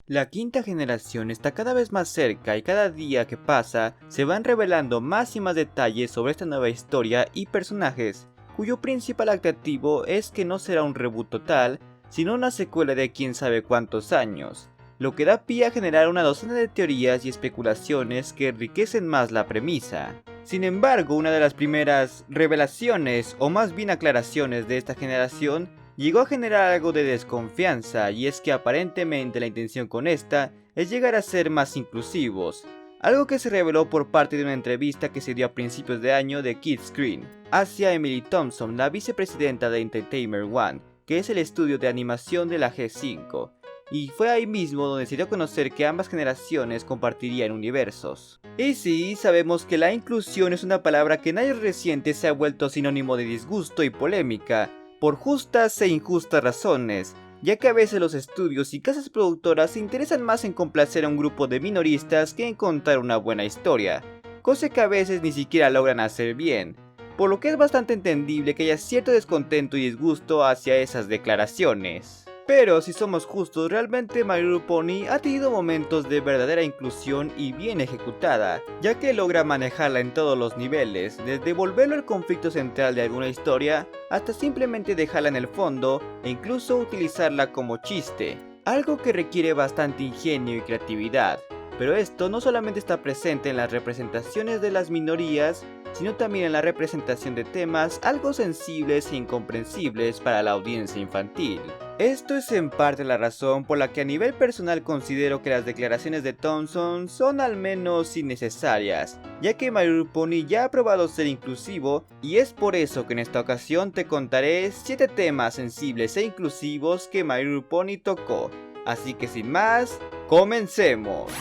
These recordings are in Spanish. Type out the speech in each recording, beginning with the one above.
La quinta generación está cada vez más cerca y cada día que pasa se van revelando más y más detalles sobre esta nueva historia y personajes, cuyo principal atractivo es que no será un reboot total, sino una secuela de quién sabe cuántos años, lo que da pie a generar una docena de teorías y especulaciones que enriquecen más la premisa. Sin embargo, una de las primeras revelaciones, o más bien aclaraciones de esta generación, llegó a generar algo de desconfianza, y es que aparentemente la intención con esta es llegar a ser más inclusivos, algo que se reveló por parte de una entrevista que se dio a principios de año de Kidscreen hacia Emily Thompson, la vicepresidenta de Entertainment One, que es el estudio de animación de la G5, y fue ahí mismo donde se dio a conocer que ambas generaciones compartirían universos. Y sí, sabemos que la inclusión es una palabra que en años recientes se ha vuelto sinónimo de disgusto y polémica, por justas e injustas razones, ya que a veces los estudios y casas productoras se interesan más en complacer a un grupo de minoristas que en contar una buena historia, cosa que a veces ni siquiera logran hacer bien, por lo que es bastante entendible que haya cierto descontento y disgusto hacia esas declaraciones. Pero si somos justos, realmente My Little Pony ha tenido momentos de verdadera inclusión y bien ejecutada, ya que logra manejarla en todos los niveles, desde volverlo el conflicto central de alguna historia, hasta simplemente dejarla en el fondo e incluso utilizarla como chiste, algo que requiere bastante ingenio y creatividad. Pero esto no solamente está presente en las representaciones de las minorías, sino también en la representación de temas algo sensibles e incomprensibles para la audiencia infantil. Esto es en parte la razón por la que a nivel personal considero que las declaraciones de Thompson son al menos innecesarias, ya que My Little Pony ya ha probado ser inclusivo, y es por eso que en esta ocasión te contaré 7 temas sensibles e inclusivos que My Little Pony tocó. Así que sin más, comencemos.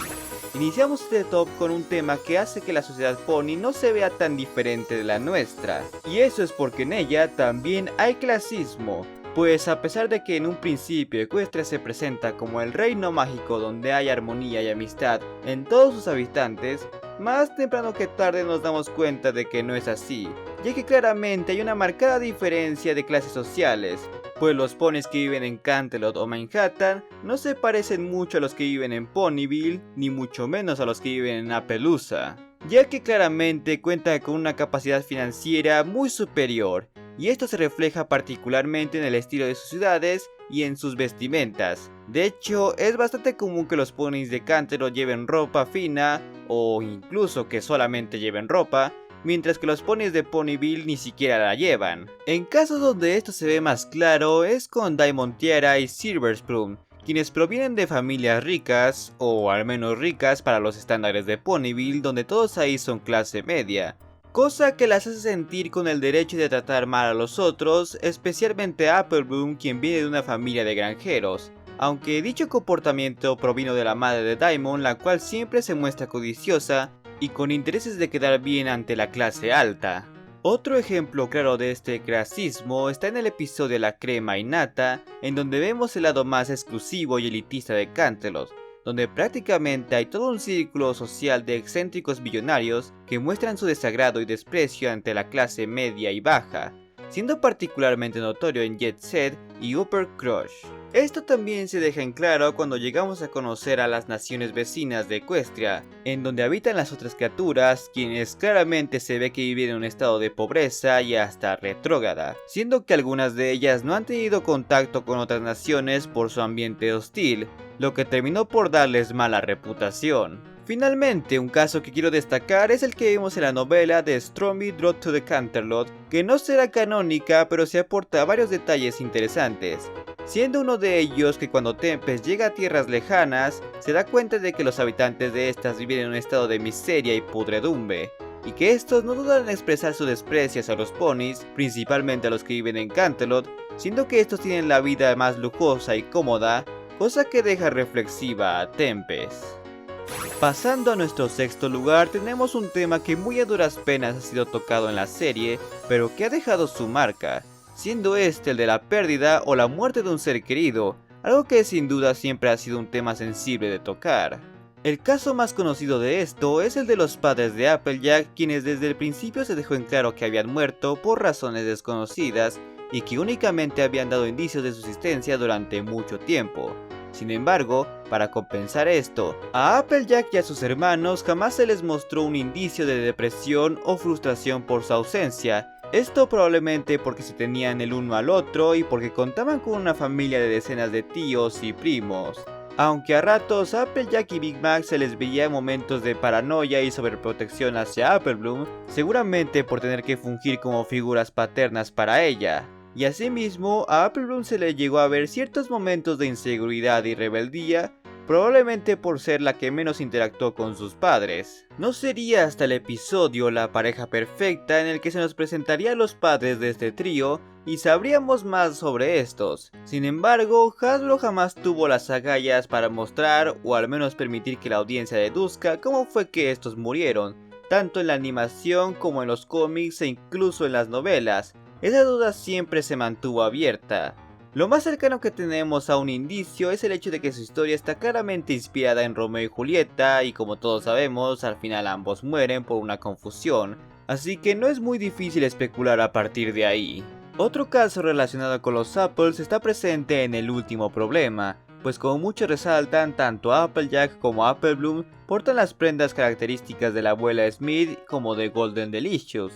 Iniciamos este top con un tema que hace que la sociedad pony no se vea tan diferente de la nuestra, y eso es porque en ella también hay clasismo, pues a pesar de que en un principio Equestria se presenta como el reino mágico donde hay armonía y amistad en todos sus habitantes, más temprano que tarde nos damos cuenta de que no es así, ya que claramente hay una marcada diferencia de clases sociales, pues los ponis que viven en Canterlot o Manhattan no se parecen mucho a los que viven en Ponyville, ni mucho menos a los que viven en Appaloosa, ya que claramente cuentan con una capacidad financiera muy superior, y esto se refleja particularmente en el estilo de sus ciudades y en sus vestimentas. De hecho, es bastante común que los ponis de Canterlot lleven ropa fina, o incluso que solamente lleven ropa, mientras que los ponis de Ponyville ni siquiera la llevan. En casos donde esto se ve más claro es con Diamond Tiara y Silver Spoon, quienes provienen de familias ricas, o al menos ricas para los estándares de Ponyville, donde todos ahí son clase media, cosa que las hace sentir con el derecho de tratar mal a los otros, especialmente a Applebloom, quien viene de una familia de granjeros, aunque dicho comportamiento provino de la madre de Diamond, la cual siempre se muestra codiciosa y con intereses de quedar bien ante la clase alta. Otro ejemplo claro de este clasismo está en el episodio La crema y nata, en donde vemos el lado más exclusivo y elitista de Canterlot, donde prácticamente hay todo un círculo social de excéntricos billonarios que muestran su desagrado y desprecio ante la clase media y baja, siendo particularmente notorio en Jet Set y Upper Crush. Esto también se deja en claro cuando llegamos a conocer a las naciones vecinas de Equestria, en donde habitan las otras criaturas, quienes claramente se ve que viven en un estado de pobreza y hasta retrógrada, siendo que algunas de ellas no han tenido contacto con otras naciones por su ambiente hostil, lo que terminó por darles mala reputación. Finalmente, un caso que quiero destacar es el que vimos en la novela de Stormy Road to the Canterlot, que no será canónica, pero se aporta varios detalles interesantes, siendo uno de ellos que cuando Tempest llega a tierras lejanas, se da cuenta de que los habitantes de estas viven en un estado de miseria y pudredumbre, y que estos no dudan en expresar su desprecio hacia los ponis, principalmente a los que viven en Canterlot, siendo que estos tienen la vida más lujosa y cómoda, cosa que deja reflexiva a Tempest. Pasando a nuestro sexto lugar, tenemos un tema que muy a duras penas ha sido tocado en la serie, pero que ha dejado su marca, siendo este el de la pérdida o la muerte de un ser querido, algo que sin duda siempre ha sido un tema sensible de tocar. El caso más conocido de esto es el de los padres de Applejack, quienes desde el principio se dejó en claro que habían muerto por razones desconocidas y que únicamente habían dado indicios de su existencia durante mucho tiempo, Sin embargo, para compensar esto, a Applejack y a sus hermanos jamás se les mostró un indicio de depresión o frustración por su ausencia. Esto probablemente porque se tenían el uno al otro y porque contaban con una familia de decenas de tíos y primos. Aunque a ratos a Applejack y Big Mac se les veía momentos de paranoia y sobreprotección hacia Applebloom, seguramente por tener que fungir como figuras paternas para ella. Y asimismo, a Applebloom se le llegó a ver ciertos momentos de inseguridad y rebeldía, probablemente por ser la que menos interactuó con sus padres. No sería hasta el episodio La pareja perfecta en el que se nos presentaría a los padres de este trío y sabríamos más sobre estos. Sin embargo, Hasbro jamás tuvo las agallas para mostrar o al menos permitir que la audiencia deduzca cómo fue que estos murieron, tanto en la animación como en los cómics e incluso en las novelas. Esa duda siempre se mantuvo abierta. Lo más cercano que tenemos a un indicio es el hecho de que su historia está claramente inspirada en Romeo y Julieta y como todos sabemos, al final ambos mueren por una confusión, así que no es muy difícil especular a partir de ahí. Otro caso relacionado con los Apples está presente en El último problema, pues como muchos resaltan, tanto Applejack como Applebloom portan las prendas características de la abuela Smith como de Golden Delicious,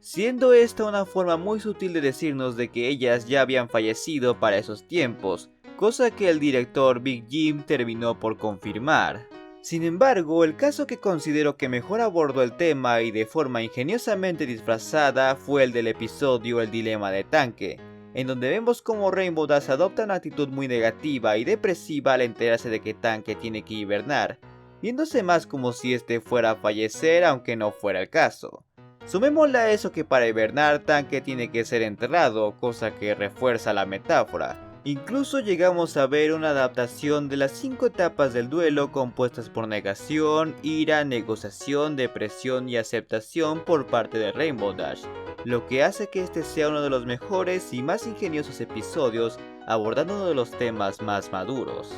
siendo esta una forma muy sutil de decirnos de que ellas ya habían fallecido para esos tiempos, cosa que el director Big Jim terminó por confirmar. Sin embargo, el caso que considero que mejor abordó el tema y de forma ingeniosamente disfrazada fue el del episodio El dilema de Tanque, en donde vemos cómo Rainbow Dash adopta una actitud muy negativa y depresiva al enterarse de que Tanque tiene que hibernar, viéndose más como si este fuera a fallecer aunque no fuera el caso. Sumémosle a eso que para hibernar Tanque tiene que ser enterrado, cosa que refuerza la metáfora. Incluso llegamos a ver una adaptación de las 5 etapas del duelo compuestas por negación, ira, negociación, depresión y aceptación por parte de Rainbow Dash, lo que hace que este sea uno de los mejores y más ingeniosos episodios abordando uno de los temas más maduros.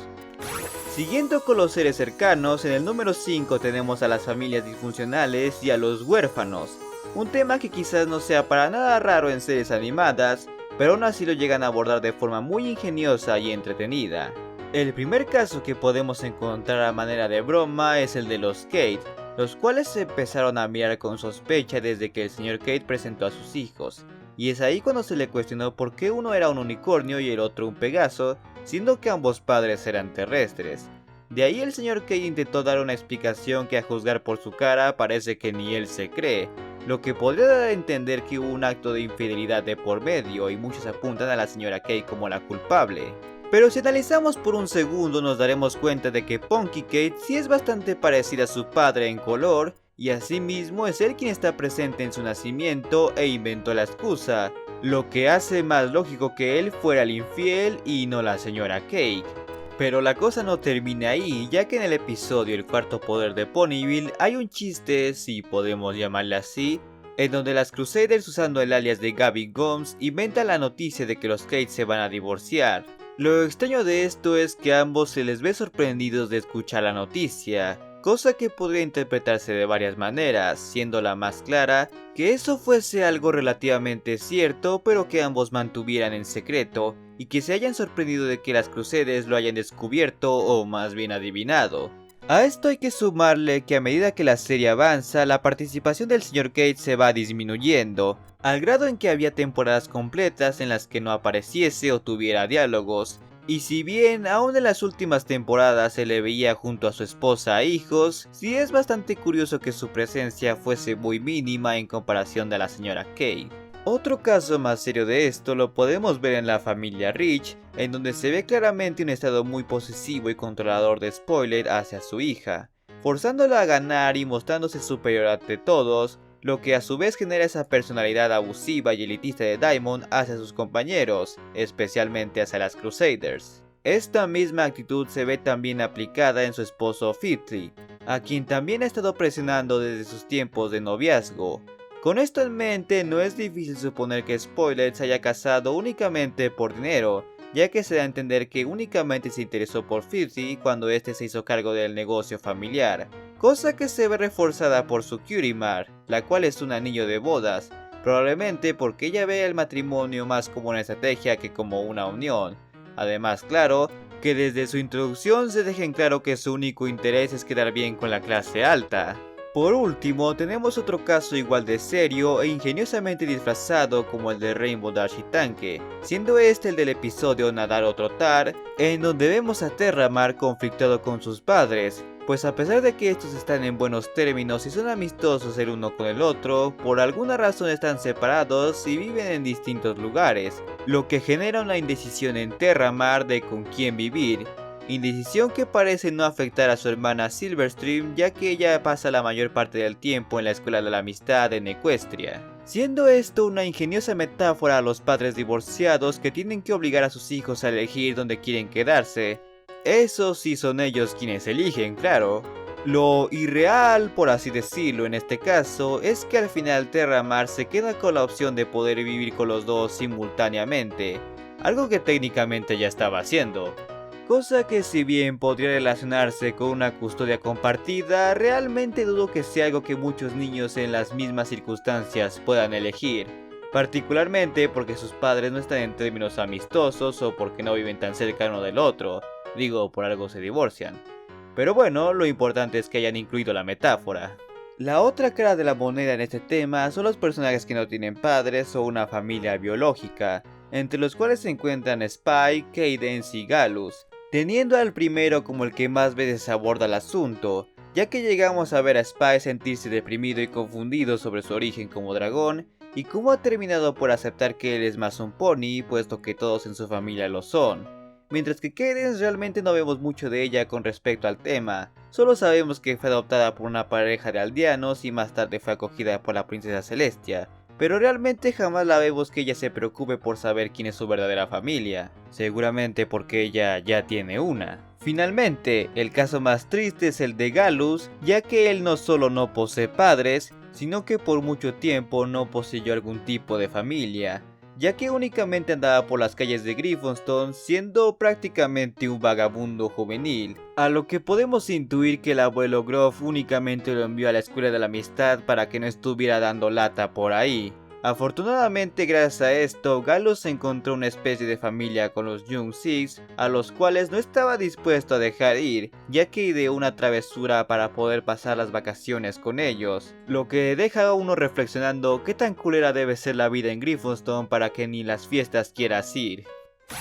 Siguiendo con los seres cercanos, en el número 5 tenemos a las familias disfuncionales y a los huérfanos, un tema que quizás no sea para nada raro en series animadas, pero aún así lo llegan a abordar de forma muy ingeniosa y entretenida. El primer caso que podemos encontrar a manera de broma es el de los Kate, los cuales se empezaron a mirar con sospecha desde que el señor Kate presentó a sus hijos, y es ahí cuando se le cuestionó por qué uno era un unicornio y el otro un pegaso, siendo que ambos padres eran terrestres. De ahí el señor Kate intentó dar una explicación que a juzgar por su cara parece que ni él se cree, lo que podría dar a entender que hubo un acto de infidelidad de por medio y muchos apuntan a la señora Kate como la culpable. Pero si analizamos por un segundo nos daremos cuenta de que Punky Kate sí es bastante parecida a su padre en color y asimismo es él quien está presente en su nacimiento e inventó la excusa, lo que hace más lógico que él fuera el infiel y no la señora Kate. Pero la cosa no termina ahí, ya que en el episodio El cuarto poder de Ponyville hay un chiste, si podemos llamarle así, en donde las Crusaders usando el alias de Gabby Gomes inventan la noticia de que los Kate se van a divorciar. Lo extraño de esto es que a ambos se les ve sorprendidos de escuchar la noticia, cosa que podría interpretarse de varias maneras, siendo la más clara que eso fuese algo relativamente cierto pero que ambos mantuvieran en secreto, y que se hayan sorprendido de que las Crusaders lo hayan descubierto o más bien adivinado. A esto hay que sumarle que a medida que la serie avanza, la participación del Sr. Kate se va disminuyendo, al grado en que había temporadas completas en las que no apareciese o tuviera diálogos, y si bien aún en las últimas temporadas se le veía junto a su esposa e hijos, sí es bastante curioso que su presencia fuese muy mínima en comparación de la señora Kate. Otro caso más serio de esto lo podemos ver en la familia Rich, en donde se ve claramente un estado muy posesivo y controlador de Spoiler hacia su hija, forzándola a ganar y mostrándose superior ante todos, lo que a su vez genera esa personalidad abusiva y elitista de Diamond hacia sus compañeros, especialmente hacia las Crusaders. Esta misma actitud se ve también aplicada en su esposo Fitri, a quien también ha estado presionando desde sus tiempos de noviazgo. Con esto en mente, no es difícil suponer que Spoiler se haya casado únicamente por dinero, ya que se da a entender que únicamente se interesó por Fitri cuando este se hizo cargo del negocio familiar, cosa que se ve reforzada por su Cutie Mark, la cual es un anillo de bodas, probablemente porque ella ve el matrimonio más como una estrategia que como una unión. Además, claro, que desde su introducción se dejen claro que su único interés es quedar bien con la clase alta. Por último, tenemos otro caso igual de serio e ingeniosamente disfrazado como el de Rainbow Dash y Tanque, siendo este el del episodio Nadar o Trotar, en donde vemos a Terramar conflictuado con sus padres, pues a pesar de que estos están en buenos términos y son amistosos el uno con el otro, por alguna razón están separados y viven en distintos lugares, lo que genera una indecisión en Terramar de con quién vivir. Indecisión que parece no afectar a su hermana Silverstream, ya que ella pasa la mayor parte del tiempo en la Escuela de la Amistad en Equestria. Siendo esto una ingeniosa metáfora a los padres divorciados que tienen que obligar a sus hijos a elegir dónde quieren quedarse. Eso sí son ellos quienes eligen, claro. Lo irreal, por así decirlo en este caso, es que al final Terramar se queda con la opción de poder vivir con los dos simultáneamente, algo que técnicamente ya estaba haciendo. Cosa que si bien podría relacionarse con una custodia compartida, realmente dudo que sea algo que muchos niños en las mismas circunstancias puedan elegir. Particularmente porque sus padres no están en términos amistosos o porque no viven tan cerca uno del otro, digo, por algo se divorcian. Pero bueno, lo importante es que hayan incluido la metáfora. La otra cara de la moneda en este tema son los personajes que no tienen padres o una familia biológica, entre los cuales se encuentran Spike, Cadence y Gallus, teniendo al primero como el que más veces aborda el asunto, ya que llegamos a ver a Spike sentirse deprimido y confundido sobre su origen como dragón, y cómo ha terminado por aceptar que él es más un pony, puesto que todos en su familia lo son. Mientras que Cadence realmente no vemos mucho de ella con respecto al tema, solo sabemos que fue adoptada por una pareja de aldeanos y más tarde fue acogida por la princesa Celestia, pero realmente jamás la vemos que ella se preocupe por saber quién es su verdadera familia, seguramente porque ella ya tiene una. Finalmente, el caso más triste es el de Gallus, ya que él no solo no posee padres, sino que por mucho tiempo no poseyó algún tipo de familia, ya que únicamente andaba por las calles de Griffonstone siendo prácticamente un vagabundo juvenil, a lo que podemos intuir que el abuelo Groff únicamente lo envió a la Escuela de la Amistad para que no estuviera dando lata por ahí. Afortunadamente, gracias a esto, Gallus encontró una especie de familia con los Young Six, a los cuales no estaba dispuesto a dejar ir, ya que ideó una travesura para poder pasar las vacaciones con ellos, lo que deja a uno reflexionando qué tan culera debe ser la vida en Griffonstone para que ni las fiestas quieras ir.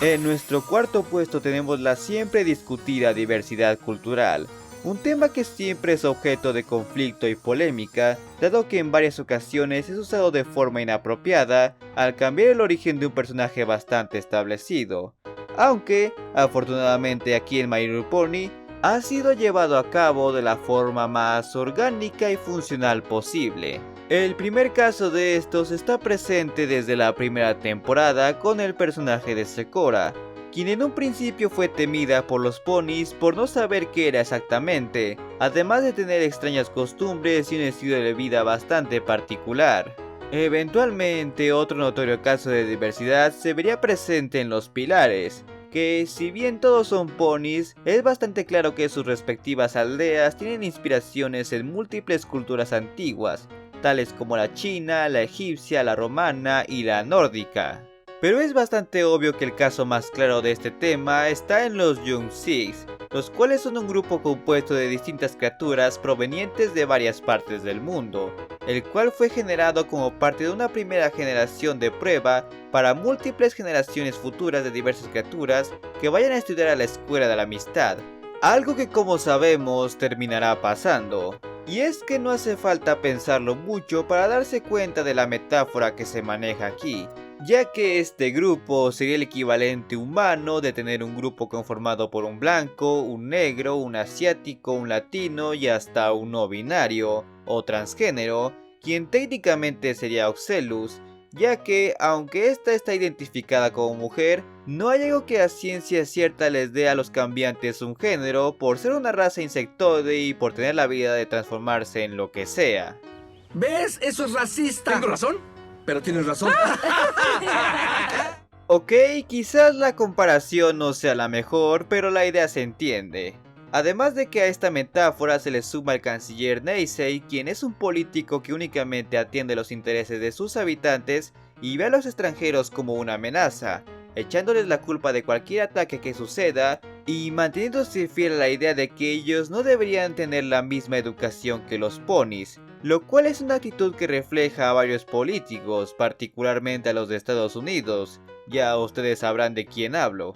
En nuestro cuarto puesto tenemos la siempre discutida diversidad cultural, un tema que siempre es objeto de conflicto y polémica, dado que en varias ocasiones es usado de forma inapropiada al cambiar el origen de un personaje bastante establecido, aunque afortunadamente aquí en My Little Pony ha sido llevado a cabo de la forma más orgánica y funcional posible. El primer caso de estos está presente desde la primera temporada con el personaje de Sekora, quien en un principio fue temida por los ponis por no saber qué era exactamente, además de tener extrañas costumbres y un estilo de vida bastante particular. Eventualmente, otro notorio caso de diversidad se vería presente en los pilares, que si bien todos son ponis, es bastante claro que sus respectivas aldeas tienen inspiraciones en múltiples culturas antiguas, tales como la china, la egipcia, la romana y la nórdica. Pero es bastante obvio que el caso más claro de este tema está en los Young Six, los cuales son un grupo compuesto de distintas criaturas provenientes de varias partes del mundo, el cual fue generado como parte de una primera generación de prueba para múltiples generaciones futuras de diversas criaturas que vayan a estudiar a la Escuela de la Amistad, algo que como sabemos terminará pasando. Y es que no hace falta pensarlo mucho para darse cuenta de la metáfora que se maneja aquí, ya que este grupo sería el equivalente humano de tener un grupo conformado por un blanco, un negro, un asiático, un latino y hasta un no binario o transgénero, quien técnicamente sería Oxellus, ya que aunque esta está identificada como mujer, no hay algo que a ciencia cierta les dé a los cambiantes un género por ser una raza insectoide y por tener la habilidad de transformarse en lo que sea. ¿Ves? Eso es racista. ¿Tengo razón? Pero tienes razón. Ok, quizás la comparación no sea la mejor, pero la idea se entiende. Además de que a esta metáfora se le suma el canciller Neisei, quien es un político que únicamente atiende los intereses de sus habitantes y ve a los extranjeros como una amenaza, echándoles la culpa de cualquier ataque que suceda y manteniéndose fiel a la idea de que ellos no deberían tener la misma educación que los ponis, lo cual es una actitud que refleja a varios políticos, particularmente a los de Estados Unidos. Ya ustedes sabrán de quién hablo.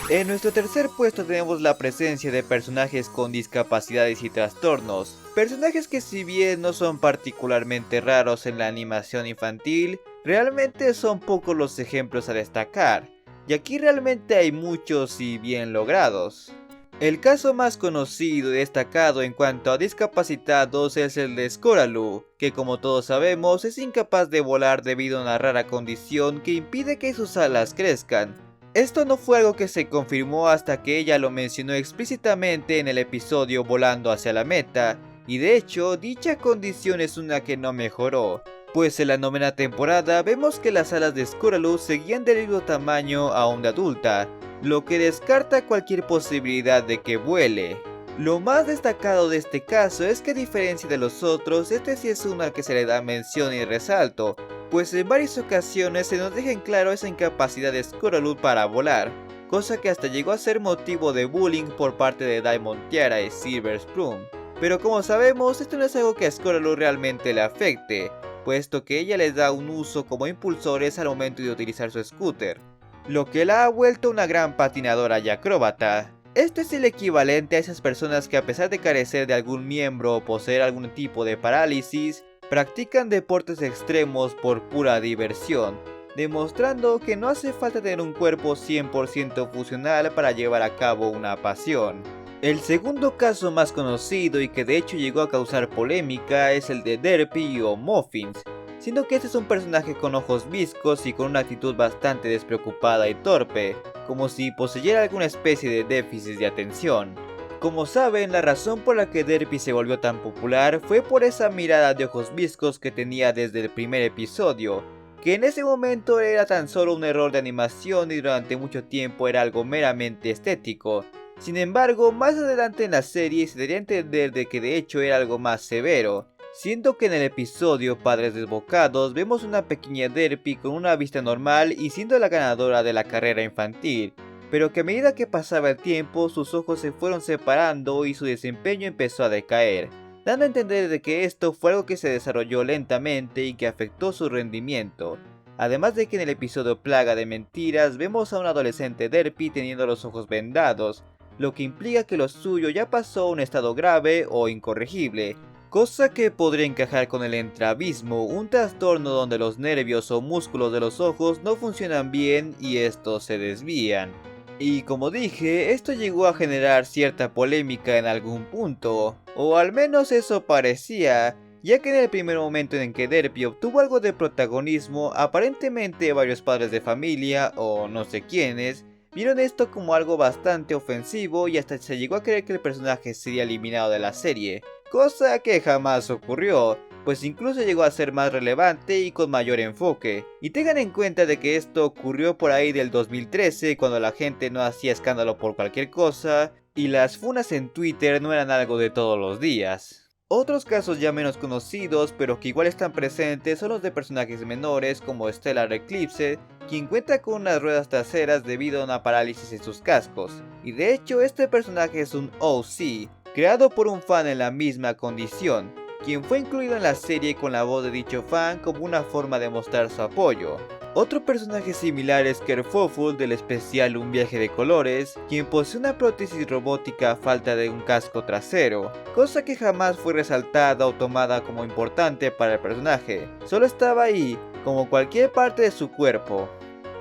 En nuestro tercer puesto tenemos la presencia de personajes con discapacidades y trastornos. Personajes que, si bien no son particularmente raros en la animación infantil, realmente son pocos los ejemplos a destacar, y aquí realmente hay muchos y bien logrados. El caso más conocido y destacado en cuanto a discapacitados es el de Scoralu, que como todos sabemos es incapaz de volar debido a una rara condición que impide que sus alas crezcan. Esto no fue algo que se confirmó hasta que ella lo mencionó explícitamente en el episodio Volando hacia la meta, y de hecho dicha condición es una que no mejoró, pues en la novena temporada vemos que las alas de Scoralu seguían del mismo tamaño aún de adulta, lo que descarta cualquier posibilidad de que vuele. Lo más destacado de este caso es que, a diferencia de los otros, este sí es uno al que se le da mención y resalto, pues en varias ocasiones se nos deja en claro esa incapacidad de Scoralu para volar, cosa que hasta llegó a ser motivo de bullying por parte de Diamond Tiara y Silver Spoon. Pero como sabemos, esto no es algo que a Scoralu realmente le afecte, puesto que ella les da un uso como impulsores al momento de utilizar su scooter, lo que la ha vuelto una gran patinadora y acróbata. Esto es el equivalente a esas personas que, a pesar de carecer de algún miembro o poseer algún tipo de parálisis, practican deportes extremos por pura diversión, demostrando que no hace falta tener un cuerpo 100% funcional para llevar a cabo una pasión. El segundo caso más conocido y que de hecho llegó a causar polémica es el de Derpy o Muffins, siendo que este es un personaje con ojos viscos y con una actitud bastante despreocupada y torpe, como si poseyera alguna especie de déficit de atención. Como saben, la razón por la que Derpy se volvió tan popular fue por esa mirada de ojos viscos que tenía desde el primer episodio, que en ese momento era tan solo un error de animación y durante mucho tiempo era algo meramente estético. Sin embargo, más adelante en la serie se daría a entender de que de hecho era algo más severo, siendo que en el episodio Padres Desbocados vemos una pequeña Derpy con una vista normal y siendo la ganadora de la carrera infantil, pero que a medida que pasaba el tiempo sus ojos se fueron separando y su desempeño empezó a decaer, dando a entender de que esto fue algo que se desarrolló lentamente y que afectó su rendimiento. Además de que en el episodio Plaga de Mentiras vemos a un adolescente Derpy teniendo los ojos vendados, lo que implica que lo suyo ya pasó a un estado grave o incorregible, cosa que podría encajar con el estrabismo, un trastorno donde los nervios o músculos de los ojos no funcionan bien y estos se desvían. Y como dije, esto llegó a generar cierta polémica en algún punto, o al menos eso parecía, ya que en el primer momento en que Derpy obtuvo algo de protagonismo, aparentemente varios padres de familia, o no sé quiénes, vieron esto como algo bastante ofensivo y hasta se llegó a creer que el personaje sería eliminado de la serie, cosa que jamás ocurrió, pues incluso llegó a ser más relevante y con mayor enfoque. Y tengan en cuenta de que esto ocurrió por ahí del 2013, cuando la gente no hacía escándalo por cualquier cosa, y las funas en Twitter no eran algo de todos los días. Otros casos ya menos conocidos, pero que igual están presentes, son los de personajes menores como Stellar Eclipse, quien cuenta con unas ruedas traseras debido a una parálisis en sus cascos. Y de hecho este personaje es un OC, creado por un fan en la misma condición, quien fue incluido en la serie con la voz de dicho fan como una forma de mostrar su apoyo. Otro personaje similar es Kerfuffle del especial Un viaje de colores, quien posee una prótesis robótica a falta de un casco trasero, cosa que jamás fue resaltada o tomada como importante para el personaje, solo estaba ahí, como cualquier parte de su cuerpo.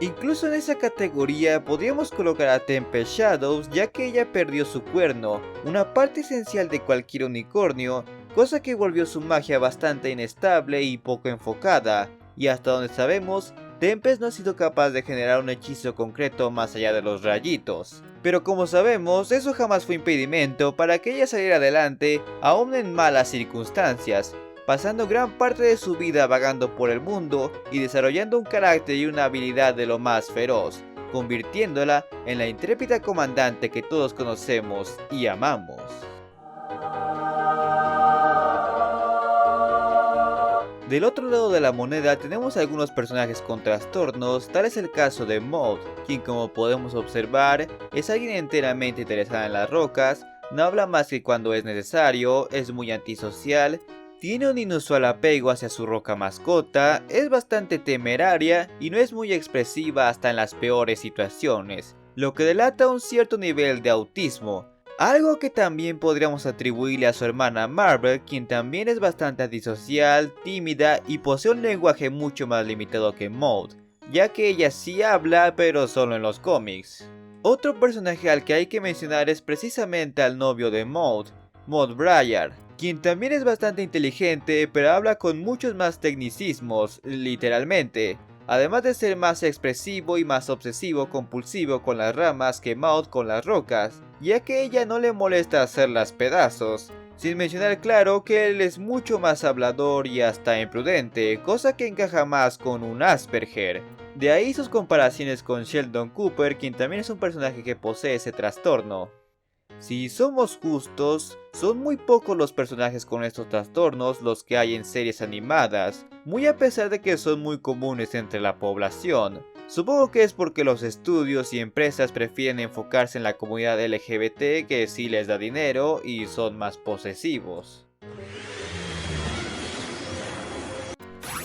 Incluso en esa categoría podríamos colocar a Tempest Shadows, ya que ella perdió su cuerno, una parte esencial de cualquier unicornio, cosa que volvió su magia bastante inestable y poco enfocada, y hasta donde sabemos, Tempest no ha sido capaz de generar un hechizo concreto más allá de los rayitos. Pero como sabemos, eso jamás fue impedimento para que ella saliera adelante, aún en malas circunstancias, pasando gran parte de su vida vagando por el mundo y desarrollando un carácter y una habilidad de lo más feroz, convirtiéndola en la intrépida comandante que todos conocemos y amamos. Del otro lado de la moneda tenemos algunos personajes con trastornos, tal es el caso de Maud, quien como podemos observar es alguien enteramente interesada en las rocas, no habla más que cuando es necesario, es muy antisocial, tiene un inusual apego hacia su roca mascota, es bastante temeraria y no es muy expresiva hasta en las peores situaciones, lo que delata un cierto nivel de autismo. Algo que también podríamos atribuirle a su hermana Marvel, quien también es bastante antisocial, tímida y posee un lenguaje mucho más limitado que Maud, ya que ella sí habla pero solo en los cómics. Otro personaje al que hay que mencionar es precisamente al novio de Maud, Maud Briar, quien también es bastante inteligente pero habla con muchos más tecnicismos, literalmente. Además de ser más expresivo y más obsesivo compulsivo con las ramas que Maud con las rocas, ya que ella no le molesta hacerlas pedazos, sin mencionar claro que él es mucho más hablador y hasta imprudente, cosa que encaja más con un Asperger. De ahí sus comparaciones con Sheldon Cooper, quien también es un personaje que posee ese trastorno. Si somos justos, son muy pocos los personajes con estos trastornos los que hay en series animadas, muy a pesar de que son muy comunes entre la población. Supongo que es porque los estudios y empresas prefieren enfocarse en la comunidad LGBT que sí les da dinero y son más posesivos.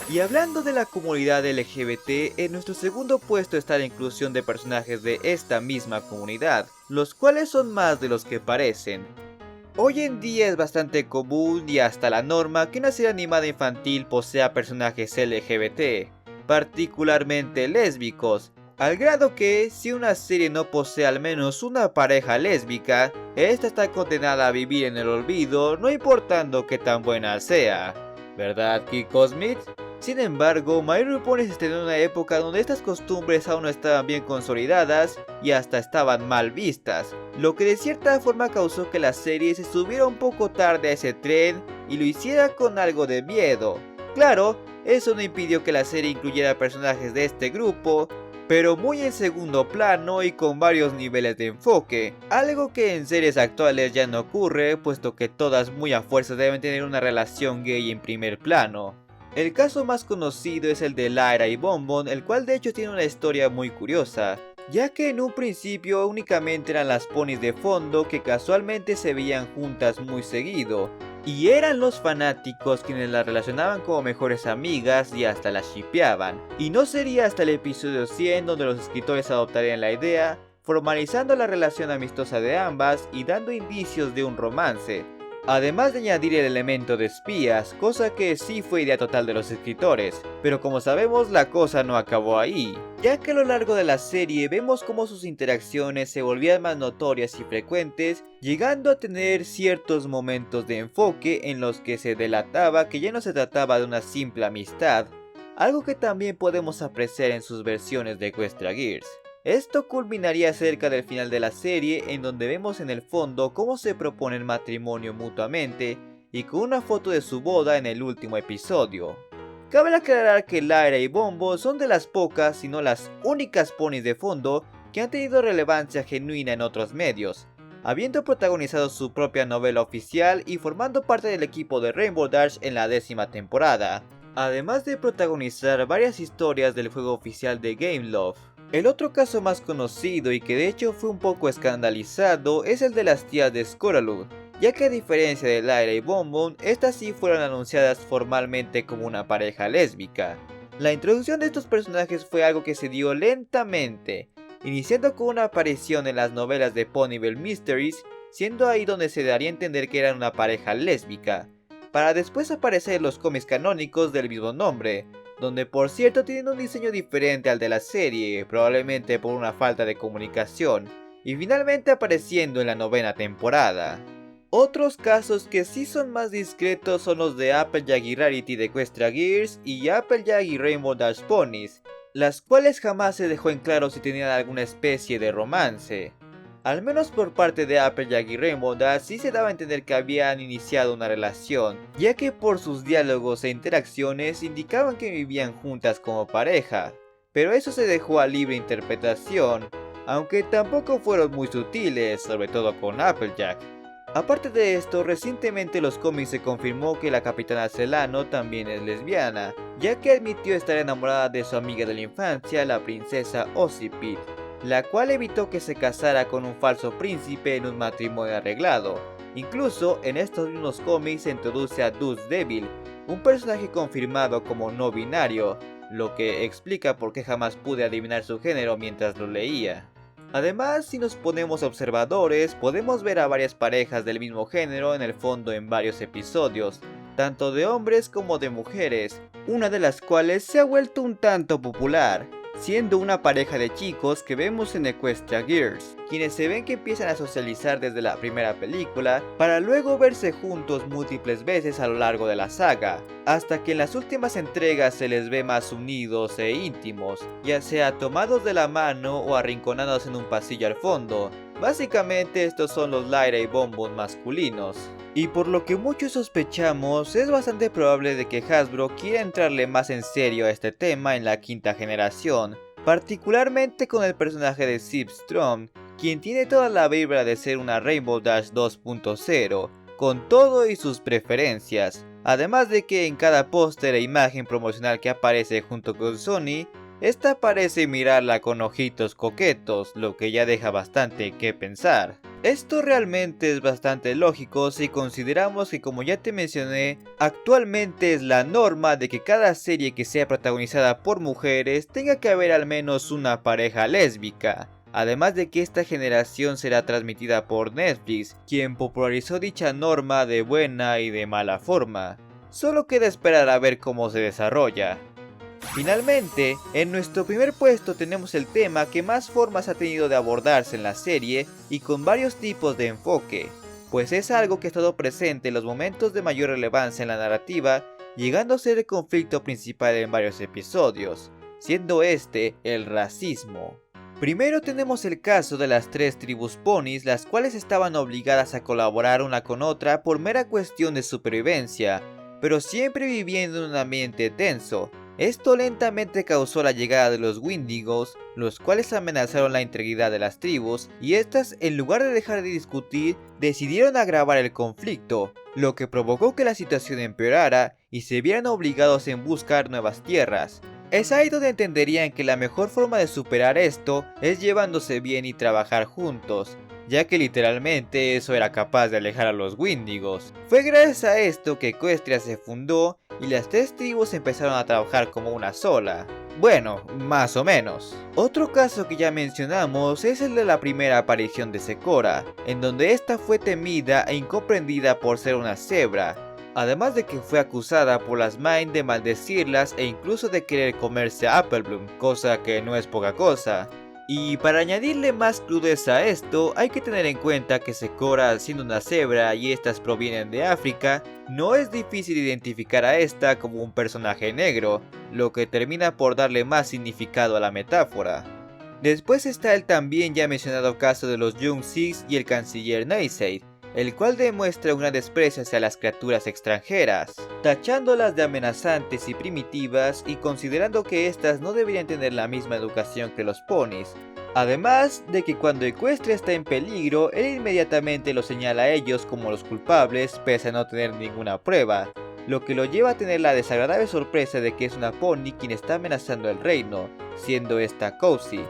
Y hablando de la comunidad LGBT, en nuestro segundo puesto está la inclusión de personajes de esta misma comunidad, los cuales son más de los que parecen. Hoy en día es bastante común y hasta la norma que una serie animada infantil posea personajes LGBT, particularmente lésbicos, al grado que si una serie no posee al menos una pareja lésbica, esta está condenada a vivir en el olvido, no importando qué tan buena sea. ¿Verdad, Kiko Smith? Sin embargo, My Little Pony se estrenó en una época donde estas costumbres aún no estaban bien consolidadas y hasta estaban mal vistas, lo que de cierta forma causó que la serie se subiera un poco tarde a ese tren y lo hiciera con algo de miedo. Claro, eso no impidió que la serie incluyera personajes de este grupo, pero muy en segundo plano y con varios niveles de enfoque, algo que en series actuales ya no ocurre, puesto que todas muy a fuerza deben tener una relación gay en primer plano. El caso más conocido es el de Lyra y Bonbon, el cual de hecho tiene una historia muy curiosa, ya que en un principio únicamente eran las ponis de fondo que casualmente se veían juntas muy seguido, y eran los fanáticos quienes las relacionaban como mejores amigas y hasta las shippeaban, y no sería hasta el episodio 100 donde los escritores adoptarían la idea, formalizando la relación amistosa de ambas y dando indicios de un romance. Además de añadir el elemento de espías, cosa que sí fue idea total de los escritores, pero como sabemos la cosa no acabó ahí, ya que a lo largo de la serie vemos cómo sus interacciones se volvían más notorias y frecuentes, llegando a tener ciertos momentos de enfoque en los que se delataba que ya no se trataba de una simple amistad, algo que también podemos apreciar en sus versiones de Equestria Girls. Esto culminaría cerca del final de la serie, en donde vemos en el fondo cómo se proponen matrimonio mutuamente y con una foto de su boda en el último episodio. Cabe aclarar que Lyra y Bombo son de las pocas, si no las únicas ponis de fondo que han tenido relevancia genuina en otros medios, habiendo protagonizado su propia novela oficial y formando parte del equipo de Rainbow Dash en la 10ª temporada, además de protagonizar varias historias del juego oficial de Gameloft. El otro caso más conocido y que de hecho fue un poco escandalizado es el de las tías de Scoralude, ya que a diferencia de Lyra y Bonbon, estas sí fueron anunciadas formalmente como una pareja lésbica. La introducción de estos personajes fue algo que se dio lentamente, iniciando con una aparición en las novelas de Ponyville Mysteries, siendo ahí donde se daría a entender que eran una pareja lésbica, para después aparecer en los cómics canónicos del mismo nombre, donde por cierto tienen un diseño diferente al de la serie, probablemente por una falta de comunicación, y finalmente apareciendo en la 9ª temporada. Otros casos que sí son más discretos son los de Applejack y Rarity de Equestria Girls y Applejack y Rainbow Dash Ponies, las cuales jamás se dejó en claro si tenían alguna especie de romance. Al menos por parte de Applejack y Rainbow Dash sí se daba a entender que habían iniciado una relación, ya que por sus diálogos e interacciones indicaban que vivían juntas como pareja, pero eso se dejó a libre interpretación, aunque tampoco fueron muy sutiles, sobre todo con Applejack. Aparte de esto, recientemente en los cómics se confirmó que la Capitana Celano también es lesbiana, ya que admitió estar enamorada de su amiga de la infancia, la princesa Ossipit, la cual evitó que se casara con un falso príncipe en un matrimonio arreglado. Incluso en estos mismos cómics se introduce a Deuce Devil, un personaje confirmado como no binario, lo que explica por qué jamás pude adivinar su género mientras lo leía. Además, si nos ponemos observadores, podemos ver a varias parejas del mismo género en el fondo en varios episodios, tanto de hombres como de mujeres, una de las cuales se ha vuelto un tanto popular, siendo una pareja de chicos que vemos en Equestria Girls, quienes se ven que empiezan a socializar desde la primera película, para luego verse juntos múltiples veces a lo largo de la saga, hasta que en las últimas entregas se les ve más unidos e íntimos, ya sea tomados de la mano o arrinconados en un pasillo al fondo. Básicamente estos son los Lyra y Bonbon masculinos. Y por lo que muchos sospechamos, es bastante probable de que Hasbro quiera entrarle más en serio a este tema en la quinta generación, particularmente con el personaje de Sif Strom, quien tiene toda la vibra de ser una Rainbow Dash 2.0, con todo y sus preferencias, además de que en cada póster e imagen promocional que aparece junto con Sony, esta parece mirarla con ojitos coquetos, lo que ya deja bastante que pensar. Esto realmente es bastante lógico si consideramos que, como ya te mencioné, actualmente es la norma de que cada serie que sea protagonizada por mujeres tenga que haber al menos una pareja lésbica. Además de que esta generación será transmitida por Netflix, quien popularizó dicha norma de buena y de mala forma. Solo queda esperar a ver cómo se desarrolla. Finalmente, en nuestro primer puesto tenemos el tema que más formas ha tenido de abordarse en la serie y con varios tipos de enfoque, pues es algo que ha estado presente en los momentos de mayor relevancia en la narrativa, llegando a ser el conflicto principal en varios episodios, siendo este el racismo. Primero tenemos el caso de las tres tribus ponis, las cuales estaban obligadas a colaborar una con otra por mera cuestión de supervivencia, pero siempre viviendo en un ambiente tenso. Esto lentamente causó la llegada de los Wendigos, los cuales amenazaron la integridad de las tribus, y estas, en lugar de dejar de discutir, decidieron agravar el conflicto, lo que provocó que la situación empeorara y se vieran obligados en buscar nuevas tierras. Es ahí donde entenderían que la mejor forma de superar esto es llevándose bien y trabajar juntos, ya que literalmente eso era capaz de alejar a los Wendigos. Fue gracias a esto que Equestria se fundó y las tres tribus empezaron a trabajar como una sola. Bueno, más o menos. Otro caso que ya mencionamos es el de la primera aparición de Zecora, en donde esta fue temida e incomprendida por ser una cebra, además de que fue acusada por las Mind de maldecirlas e incluso de querer comerse a Applebloom, cosa que no es poca cosa. Y para añadirle más crudeza a esto, hay que tener en cuenta que Zecora, siendo una cebra y estas provienen de África, no es difícil identificar a esta como un personaje negro, lo que termina por darle más significado a la metáfora. Después está el también ya mencionado caso de los Young Six y el canciller Naysaid, el cual demuestra un gran desprecio hacia las criaturas extranjeras, tachándolas de amenazantes y primitivas y considerando que éstas no deberían tener la misma educación que los ponis. Además de que cuando Equestria está en peligro, él inmediatamente los señala a ellos como los culpables pese a no tener ninguna prueba, lo que lo lleva a tener la desagradable sorpresa de que es una pony quien está amenazando el reino, siendo esta Cozy.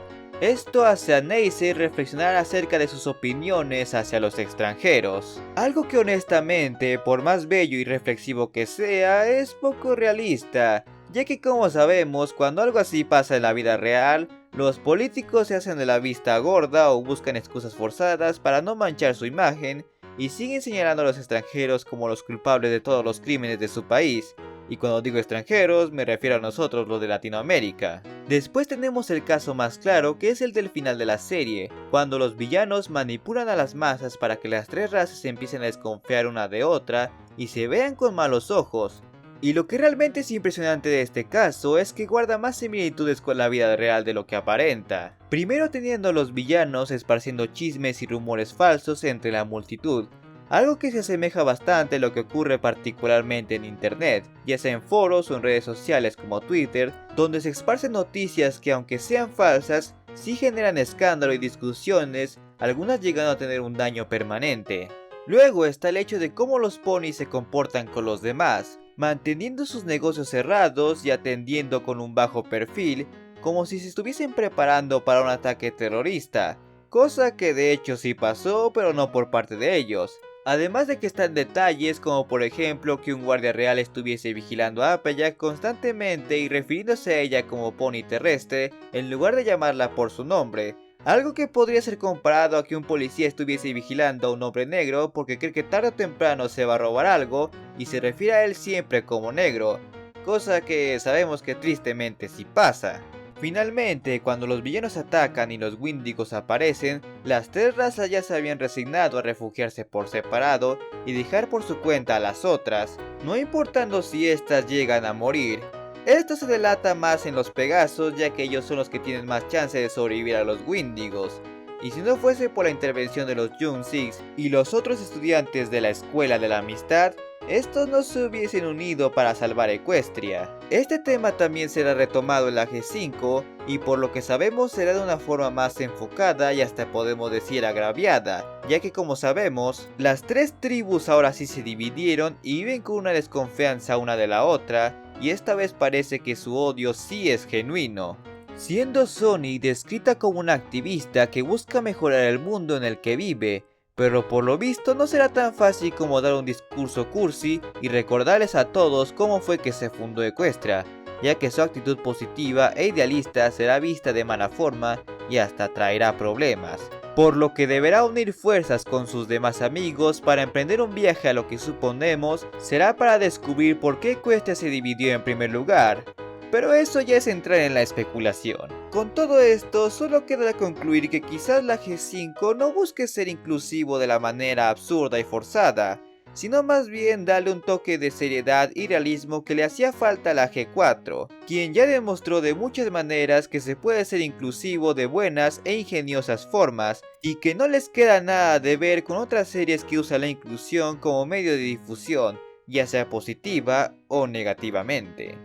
Esto hace a Naysaid reflexionar acerca de sus opiniones hacia los extranjeros, algo que honestamente, por más bello y reflexivo que sea, es poco realista, ya que como sabemos, cuando algo así pasa en la vida real, los políticos se hacen de la vista gorda o buscan excusas forzadas para no manchar su imagen, y siguen señalando a los extranjeros como los culpables de todos los crímenes de su país. Y cuando digo extranjeros, me refiero a nosotros los de Latinoamérica. Después tenemos el caso más claro, que es el del final de la serie, cuando los villanos manipulan a las masas para que las tres razas empiecen a desconfiar una de otra y se vean con malos ojos. Y lo que realmente es impresionante de este caso es que guarda más similitudes con la vida real de lo que aparenta. Primero teniendo a los villanos esparciendo chismes y rumores falsos entre la multitud, algo que se asemeja bastante a lo que ocurre particularmente en internet, ya sea en foros o en redes sociales como Twitter, donde se esparcen noticias que, aunque sean falsas, sí generan escándalo y discusiones, algunas llegando a tener un daño permanente. Luego está el hecho de cómo los ponis se comportan con los demás, manteniendo sus negocios cerrados y atendiendo con un bajo perfil, como si se estuviesen preparando para un ataque terrorista, cosa que de hecho sí pasó, pero no por parte de ellos. Además de que están detalles como por ejemplo que un guardia real estuviese vigilando a Applejack constantemente y refiriéndose a ella como pony terrestre en lugar de llamarla por su nombre, algo que podría ser comparado a que un policía estuviese vigilando a un hombre negro porque cree que tarde o temprano se va a robar algo y se refiere a él siempre como negro, cosa que sabemos que tristemente sí pasa. Finalmente, cuando los villanos atacan y los Wendigos aparecen, las tres razas ya se habían resignado a refugiarse por separado y dejar por su cuenta a las otras, no importando si éstas llegan a morir. Esto se delata más en los Pegasos, ya que ellos son los que tienen más chance de sobrevivir a los Wendigos. Y si no fuese por la intervención de los Young Six y los otros estudiantes de la Escuela de la Amistad, estos no se hubiesen unido para salvar Equestria. Este tema también será retomado en la G5 y por lo que sabemos será de una forma más enfocada y hasta podemos decir agraviada, ya que como sabemos, las tres tribus ahora sí se dividieron y viven con una desconfianza una de la otra, y esta vez parece que su odio sí es genuino. Siendo Sony descrita como una activista que busca mejorar el mundo en el que vive, pero por lo visto no será tan fácil como dar un discurso cursi y recordarles a todos cómo fue que se fundó Equestria, ya que su actitud positiva e idealista será vista de mala forma y hasta traerá problemas, por lo que deberá unir fuerzas con sus demás amigos para emprender un viaje a lo que suponemos será para descubrir por qué Equestria se dividió en primer lugar. Pero eso ya es entrar en la especulación. Con todo esto, solo queda concluir que quizás la G5 no busque ser inclusivo de la manera absurda y forzada, sino más bien darle un toque de seriedad y realismo que le hacía falta a la G4, quien ya demostró de muchas maneras que se puede ser inclusivo de buenas e ingeniosas formas, y que no les queda nada de ver con otras series que usan la inclusión como medio de difusión, ya sea positiva o negativamente.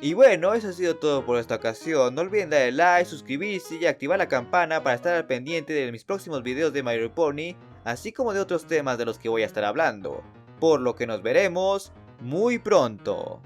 Y bueno, eso ha sido todo por esta ocasión. No olviden darle like, suscribirse y activar la campana para estar al pendiente de mis próximos videos de My Little Pony, así como de otros temas de los que voy a estar hablando. Por lo que nos veremos muy pronto.